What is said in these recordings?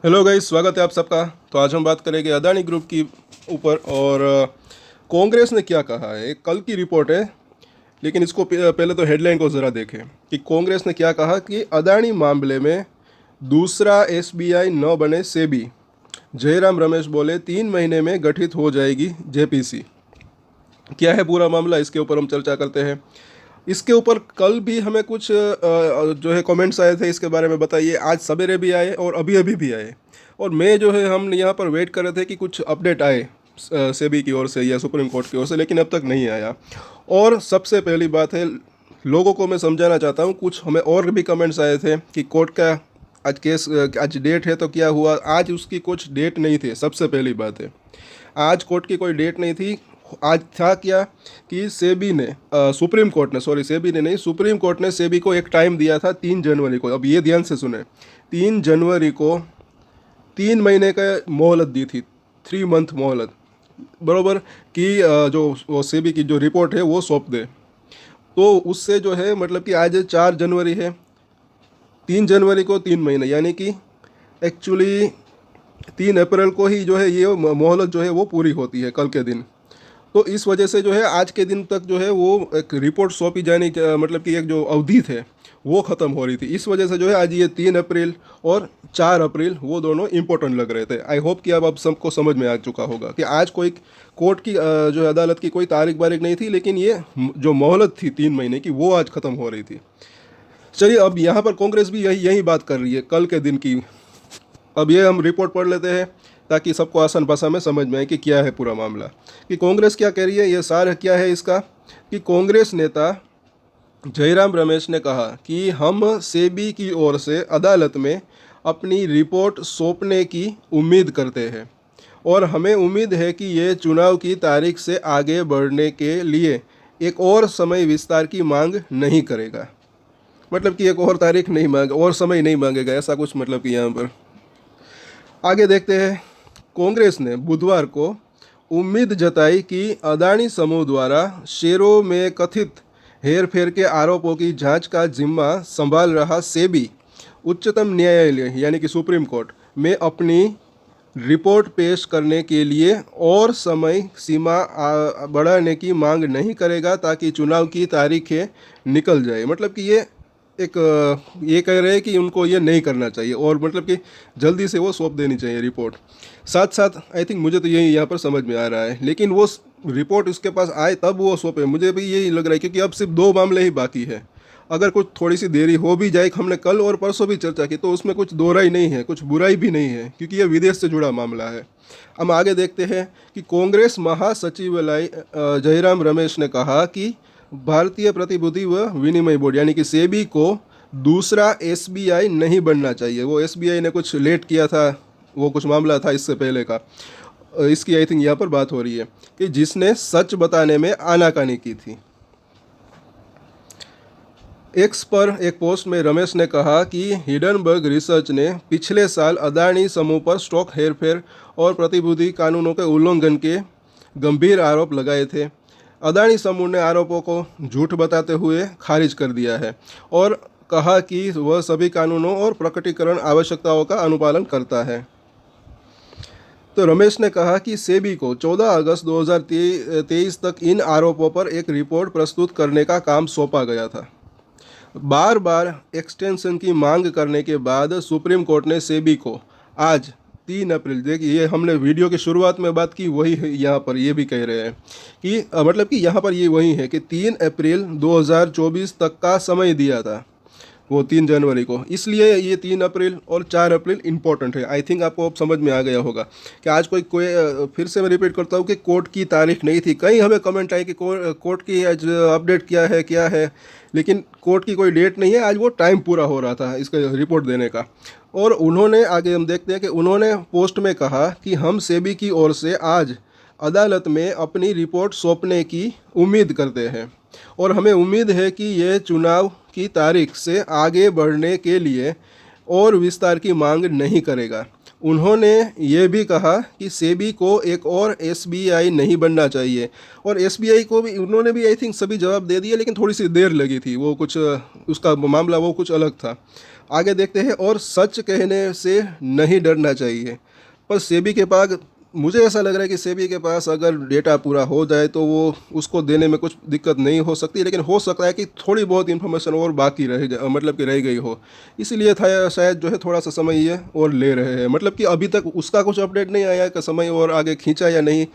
Hello guys, स्वागत है आप सबका। तो आज हम बात करेंगे अदानी ग्रुप की ऊपर और कांग्रेस ने क्या कहा है। एक कल की रिपोर्ट है, लेकिन इसको पहले तो हेडलाइन को ज़रा देखें कि कांग्रेस ने क्या कहा कि अदानी मामले में दूसरा एसबीआई न बने सेबी। जयराम रमेश बोले 3 महीने में गठित हो जाएगी जेपीसी। क्या है पूरा मामला, इसके ऊपर हम चर्चा करते हैं। इसके ऊपर कल भी हमें कुछ जो है कमेंट्स आए थे, इसके बारे में बताइए। आज सवेरे भी आए और अभी अभी भी आए, और मैं जो है हम यहाँ पर वेट कर रहे थे कि कुछ अपडेट आए सेबी की ओर से या सुप्रीम कोर्ट की ओर से, लेकिन अब तक नहीं आया। और सबसे पहली बात है, लोगों को मैं समझाना चाहता हूँ। कुछ हमें और भी कमेंट्स आए थे कि कोर्ट का आज केस, आज डेट है तो क्या हुआ। आज उसकी कुछ डेट नहीं थी। सबसे पहली बात है, आज कोर्ट की कोई डेट नहीं थी। आज था क्या कि सेबी ने सुप्रीम कोर्ट ने, सॉरी सेबी ने नहीं, सुप्रीम कोर्ट ने सेबी को एक टाइम दिया था 3 जनवरी को। अब ये ध्यान से सुने, 3 जनवरी को 3 महीने का मोहलत दी थी, 3 मंथ मोहलत, बरोबर, कि जो सेबी की जो रिपोर्ट है वो सौंप दे। तो उससे जो है मतलब कि आज 4 जनवरी है, 3 जनवरी को 3 महीने, यानी कि एक्चुअली 3 अप्रैल को ही जो है ये मोहलत जो है वो पूरी होती है, कल के दिन। तो इस वजह से जो है आज के दिन तक जो है वो एक रिपोर्ट सौंपी जाने मतलब कि एक जो अवधि थे वो ख़त्म हो रही थी। इस वजह से जो है आज ये 3 अप्रैल और 4 अप्रैल वो दोनों इंपॉर्टेंट लग रहे थे। आई होप कि अब सबको समझ में आ चुका होगा कि आज कोई कोर्ट की जो है अदालत की कोई तारीख बारीख नहीं थी, लेकिन ये जो मोहलत थी 3 महीने की वो आज ख़त्म हो रही थी। चलिए, अब यहाँ पर कांग्रेस भी यही यही बात कर रही है कल के दिन की। अब ये हम रिपोर्ट पढ़ लेते हैं ताकि सबको आसान भाषा में समझ में आए कि क्या है पूरा मामला, कि कांग्रेस क्या कह रही है। ये सार क्या है इसका, कि कांग्रेस नेता जयराम रमेश ने कहा कि हम सेबी की ओर से अदालत में अपनी रिपोर्ट सौंपने की उम्मीद करते हैं, और हमें उम्मीद है कि ये चुनाव की तारीख से आगे बढ़ने के लिए एक और समय विस्तार की मांग नहीं करेगा। मतलब कि एक और तारीख नहीं मांगे, और समय नहीं मांगेगा, ऐसा कुछ मतलब कि यहाँ पर। आगे देखते हैं। कांग्रेस ने बुधवार को उम्मीद जताई कि अदानी समूह द्वारा शेयरों में कथित हेरफेर के आरोपों की जांच का जिम्मा संभाल रहा सेबी उच्चतम न्यायालय यानी कि सुप्रीम कोर्ट में अपनी रिपोर्ट पेश करने के लिए और समय सीमा बढ़ाने की मांग नहीं करेगा, ताकि चुनाव की तारीखें निकल जाए। मतलब कि ये कह रहे हैं कि उनको ये नहीं करना चाहिए, और मतलब कि जल्दी से वो सौंप देनी चाहिए रिपोर्ट। साथ साथ आई थिंक, मुझे तो यही यहाँ पर समझ में आ रहा है, लेकिन वो रिपोर्ट उसके पास आए तब वो सौंपे, मुझे भी यही लग रहा है, क्योंकि अब सिर्फ 2 मामले ही बाकी है। अगर कुछ थोड़ी सी देरी हो भी जाए, हमने कल और परसों भी चर्चा की, तो उसमें कुछ दोहराई नहीं है, कुछ बुराई भी नहीं है, क्योंकि ये विदेश से जुड़ा मामला है। हम आगे देखते हैं कि कांग्रेस महासचिवालय जयराम रमेश ने कहा कि भारतीय प्रतिभूति व विनिमय बोर्ड यानी कि सेबी को दूसरा एसबीआई नहीं बनना चाहिए। वो एसबीआई ने कुछ लेट किया था, वो कुछ मामला था इससे पहले का, इसकी आई थिंक यहाँ पर बात हो रही है, कि जिसने सच बताने में आनाकानी की थी। एक्स पर एक पोस्ट में रमेश ने कहा कि हिडनबर्ग रिसर्च ने पिछले साल अदानी समूह पर स्टॉक हेरफेर और प्रतिभूति कानूनों के उल्लंघन के गंभीर आरोप लगाए थे। अदानी समूह ने आरोपों को झूठ बताते हुए खारिज कर दिया है और कहा कि वह सभी कानूनों और प्रकटीकरण आवश्यकताओं का अनुपालन करता है। तो रमेश ने कहा कि सेबी को 14 अगस्त 2023 तक इन आरोपों पर एक रिपोर्ट प्रस्तुत करने का काम सौंपा गया था। बार बार एक्सटेंशन की मांग करने के बाद सुप्रीम कोर्ट ने सेबी को आज 3 अप्रैल, देखिए ये हमने वीडियो की शुरुआत में बात की, वही यहाँ पर ये भी कह रहे हैं कि मतलब कि यहाँ पर ये वही है कि 3 अप्रैल 2024 तक का समय दिया था, वो 3 जनवरी को। इसलिए ये 3 अप्रैल और 4 अप्रैल इंपॉर्टेंट है। आई थिंक आपको अब समझ में आ गया होगा कि आज कोई फिर से मैं रिपीट करता हूँ कि कोर्ट की तारीख नहीं थी। कहीं हमें कमेंट आए कि कोर्ट की आज अपडेट क्या है, लेकिन कोर्ट की कोई डेट नहीं है। आज वो टाइम पूरा हो रहा था इसका रिपोर्ट देने का। और उन्होंने, आगे हम देखते हैं कि उन्होंने पोस्ट में कहा कि हम सेबी की ओर से आज अदालत में अपनी रिपोर्ट सौंपने की उम्मीद करते हैं, और हमें उम्मीद है कि यह चुनाव की तारीख से आगे बढ़ने के लिए और विस्तार की मांग नहीं करेगा। उन्होंने ये भी कहा कि सेबी को एक और एसबीआई नहीं बनना चाहिए, और एसबीआई को भी उन्होंने भी आई थिंक सभी जवाब दे दिए, लेकिन थोड़ी सी देर लगी थी, वो कुछ उसका मामला वो कुछ अलग था। आगे देखते हैं, और सच कहने से नहीं डरना चाहिए। पर सेबी के पास, मुझे ऐसा लग रहा है कि सेबी के पास अगर डेटा पूरा हो जाए तो वो उसको देने में कुछ दिक्कत नहीं हो सकती, लेकिन हो सकता है कि थोड़ी बहुत इन्फॉर्मेशन और बाकी रह जाए, मतलब कि रह गई हो, इसलिए था शायद जो है थोड़ा सा समय ये और ले रहे हैं। मतलब कि अभी तक उसका कुछ अपडेट नहीं आया कि समय और आगे खींचा या नहीं,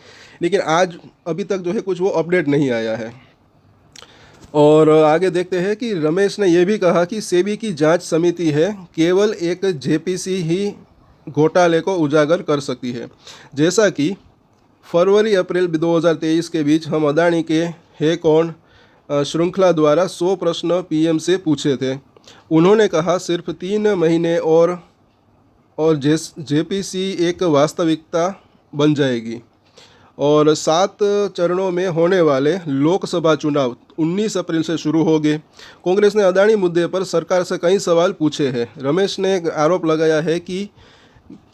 लेकिन आज अभी तक जो है कुछ वो अपडेट नहीं आया है। और आगे देखते हैं कि रमेश ने यह भी कहा कि सेबी की जांच समिति है, केवल एक जेपीसी ही घोटाले को उजागर कर सकती है। जैसा कि फरवरी अप्रैल 2023 के बीच हम अदानी के है कौन श्रृंखला द्वारा 100 प्रश्न पीएम से पूछे थे। उन्होंने कहा सिर्फ 3 महीने और जेपीसी एक वास्तविकता बन जाएगी। और 7 चरणों में होने वाले लोकसभा चुनाव 19 अप्रैल से शुरू हो गए। कांग्रेस ने अदानी मुद्दे पर सरकार से कई सवाल पूछे हैं। रमेश ने आरोप लगाया है कि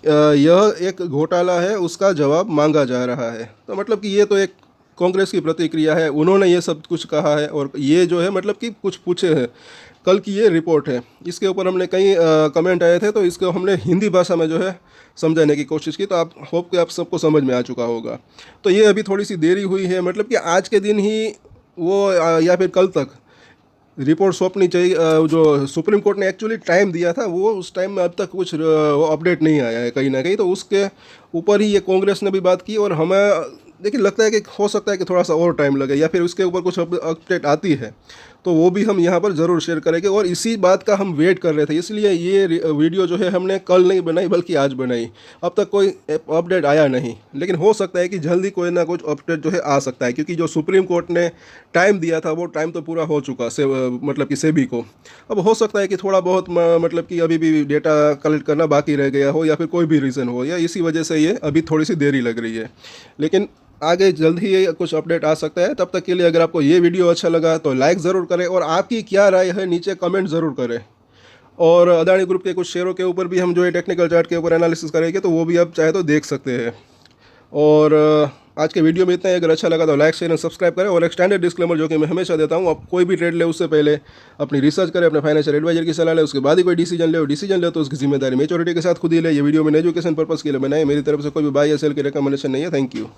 यह एक घोटाला है, उसका जवाब मांगा जा रहा है। तो मतलब कि ये तो एक कांग्रेस की प्रतिक्रिया है, उन्होंने ये सब कुछ कहा है, और ये जो है मतलब कि कुछ पूछे हैं। कल की ये रिपोर्ट है, इसके ऊपर हमने कई कमेंट आए थे, तो इसको हमने हिंदी भाषा में जो है समझाने की कोशिश की, तो आप होप कि आप सबको समझ में आ चुका होगा। तो ये अभी थोड़ी सी देरी हुई है, मतलब कि आज के दिन ही वो या फिर कल तक रिपोर्ट सौंपनी चाहिए। जो सुप्रीम कोर्ट ने एक्चुअली टाइम दिया था, वो उस टाइम में अब तक कुछ अपडेट नहीं आया है कहीं ना कहीं, तो उसके ऊपर ही ये कांग्रेस ने भी बात की। और हमें देखिए लगता है कि हो सकता है कि थोड़ा सा और टाइम लगे, या फिर उसके ऊपर कुछ अपडेट आती है तो वो भी हम यहाँ पर ज़रूर शेयर करेंगे। और इसी बात का हम वेट कर रहे थे, इसलिए ये वीडियो जो है हमने कल नहीं बनाई बल्कि आज बनाई। अब तक कोई अपडेट आया नहीं, लेकिन हो सकता है कि जल्दी कोई ना कुछ अपडेट जो है आ सकता है, क्योंकि जो सुप्रीम कोर्ट ने टाइम दिया था वो टाइम तो पूरा हो चुका मतलब कि सेबी को। अब हो सकता है कि थोड़ा बहुत मतलब कि अभी भी डेटा कलेक्ट करना बाकी रह गया हो, या फिर कोई भी रीज़न हो, या इसी वजह से ये अभी थोड़ी सी देरी लग रही है। लेकिन आगे जल्द ही कुछ अपडेट आ सकता है। तब तक के लिए अगर आपको ये वीडियो अच्छा लगा तो लाइक ज़रूर करें, और आपकी क्या राय है नीचे कमेंट ज़रूर करें। और अदानी ग्रुप के कुछ शेयरों के ऊपर भी हम जो है टेक्निकल चार्ट के ऊपर एनालिसिस करेंगे, तो वो भी आप चाहे तो देख सकते हैं। और आज के वीडियो में इतना ही। अगर अच्छा लगा तो लाइक शेयर एंड सब्सक्राइब करें। और एक स्टैंडर्ड डिस्क्लेमर जो कि मैं हमेशा देता हूँ, आप कोई भी ट्रेड ले उससे पहले अपनी रिसर्च करें, अपने फाइनेंशियल एडवाइजर की सलाह ले, उसके बाद ही कोई डिसीजन ले तो उसकी जिम्मेदारी मेच्योरिटी के साथ खुद ही ले। ये वीडियो में एजुकेशन पर्पस के लिए बनाए, मेरी तरफ से कोई भी बाय या सेल की रिकमेंडेशन नहीं है। Thank you.